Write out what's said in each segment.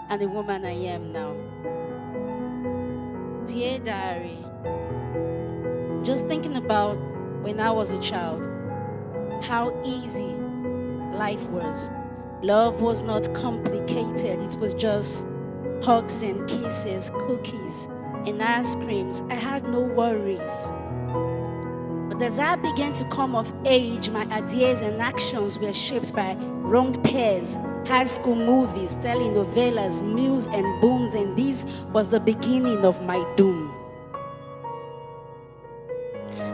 and the woman I am now. Dear diary, just thinking about when I was a child, how easy life was. Love was not complicated. It was just hugs and kisses, cookies and ice creams. I had no worries. But as I began to come of age, my ideas and actions were shaped by wrong pairs, high school movies, telenovelas, meals and booms, and this was the beginning of my doom.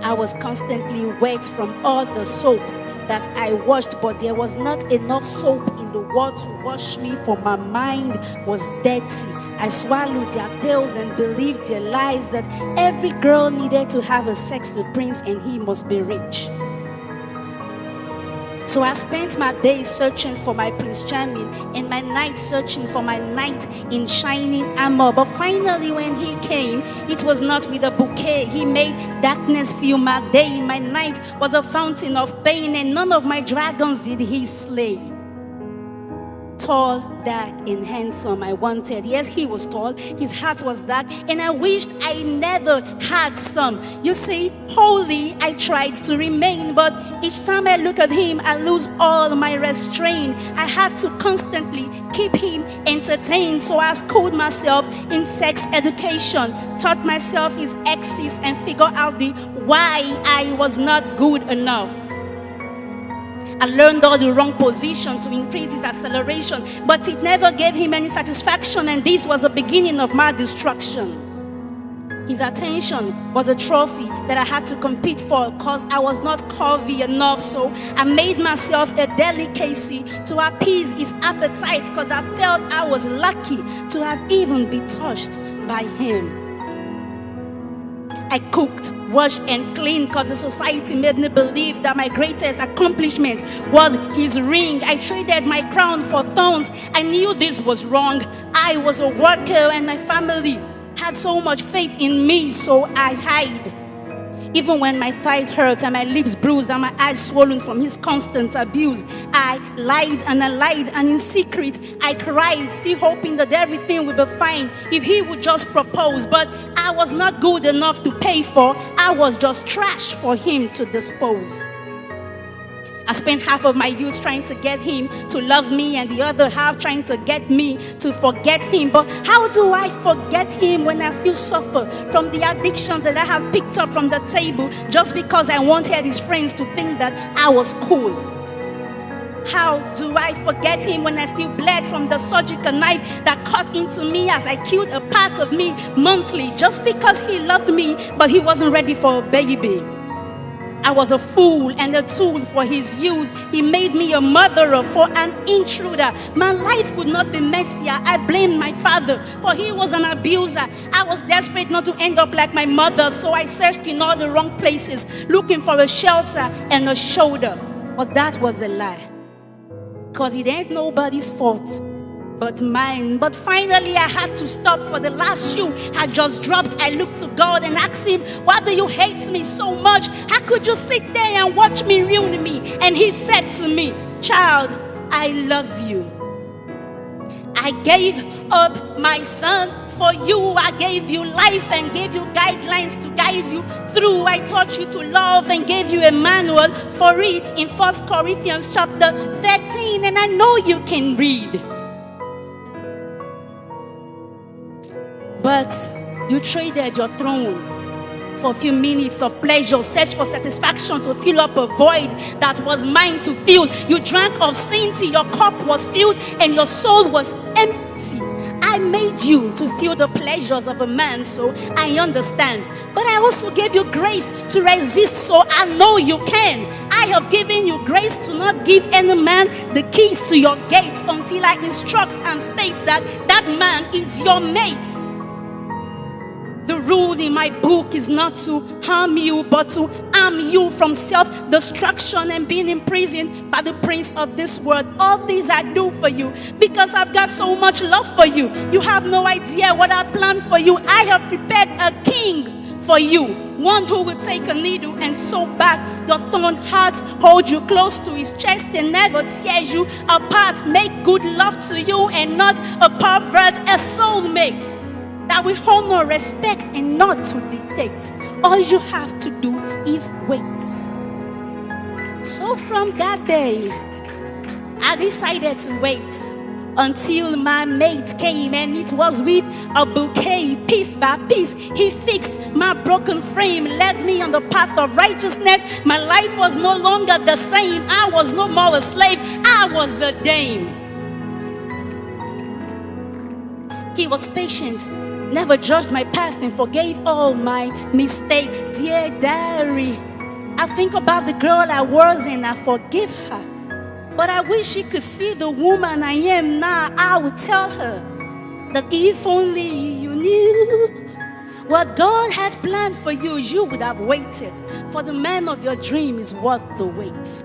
I was constantly wet from all the soaps that I washed, but there was not enough soap in the world to wash me, for my mind was dirty. I swallowed their tales and believed their lies that every girl needed to have a sexy prince and he must be rich. So I spent my days searching for my Prince Charming and my nights searching for my knight in shining armor. But finally when he came, it was not with a bouquet. He made darkness fill my day. My night was a fountain of pain, and none of my dragons did he slay. Tall, dark, and handsome I wanted. Yes, he was tall, his heart was dark, and I wished I never had some. You see, holy I tried to remain, but each time I look at him, I lose all my restraint. I had to constantly keep him entertained, so I schooled myself in sex education, taught myself his exes, and figured out the why I was not good enough. I learned all the wrong position to increase his acceleration, but it never gave him any satisfaction, and this was the beginning of my destruction. His attention was a trophy that I had to compete for because I was not curvy enough, so I made myself a delicacy to appease his appetite because I felt I was lucky to have even been touched by him. I cooked, washed, and cleaned because the society made me believe that my greatest accomplishment was his ring. I traded my crown for thorns. I knew this was wrong. I was a worker and my family had so much faith in me, so I hid. Even when my thighs hurt and my lips bruised and my eyes swollen from his constant abuse, I lied, and in secret I cried, still hoping that everything would be fine if he would just propose. But I was not good enough to pay for. I was just trash for him to dispose. I spent half of my youth trying to get him to love me and the other half trying to get me to forget him. But how do I forget him when I still suffer from the addictions that I have picked up from the table just because I wanted his friends to think that I was cool? How do I forget him when I still bled from the surgical knife that cut into me as I killed a part of me monthly just because he loved me but he wasn't ready for a baby? I was a fool and a tool for his use. He made me a murderer for an intruder. My life could not be messier. I blamed my father, for he was an abuser. I was desperate not to end up like my mother, so I searched in all the wrong places, looking for a shelter and a shoulder. But that was a lie, because it ain't nobody's fault but mine. But finally I had to stop, for the last shoe had just dropped. I looked to God and asked him, why do you hate me so much? How could you sit there and watch me ruin me? And he said to me, child, I love you. I gave up my son for you. I gave you life and gave you guidelines to guide you through. I taught you to love and gave you a manual for it in 1 Corinthians chapter 13, and I know you can read. But you traded your throne for a few minutes of pleasure, search for satisfaction to fill up a void that was mine to fill. You drank of sin till your cup was filled and your soul was empty. I made you to feel the pleasures of a man, so I understand. But I also gave you grace to resist, so I know you can. I have given you grace to not give any man the keys to your gates until I instruct and state that that man is your mate. The rule in my book is not to harm you, but to arm you from self-destruction and being imprisoned by the prince of this world. All these I do for you because I've got so much love for you. You have no idea what I plan for you. I have prepared a king for you. One who will take a needle and sew back your torn heart, hold you close to his chest and never tear you apart. Make good love to you and not a pervert, a soulmate that will honor, respect, and not to dictate. All you have to do is wait. So from that day, I decided to wait until my mate came, and it was with a bouquet. Piece by piece, he fixed my broken frame, led me on the path of righteousness. My life was no longer the same. I was no more a slave. I was a dame. He was patient, never judged my past, and forgave all my mistakes. Dear diary, I think about the girl I was and I forgive her. But I wish she could see the woman I am now. I would tell her that if only you knew what God had planned for you, you would have waited. For the man of your dream is worth the wait.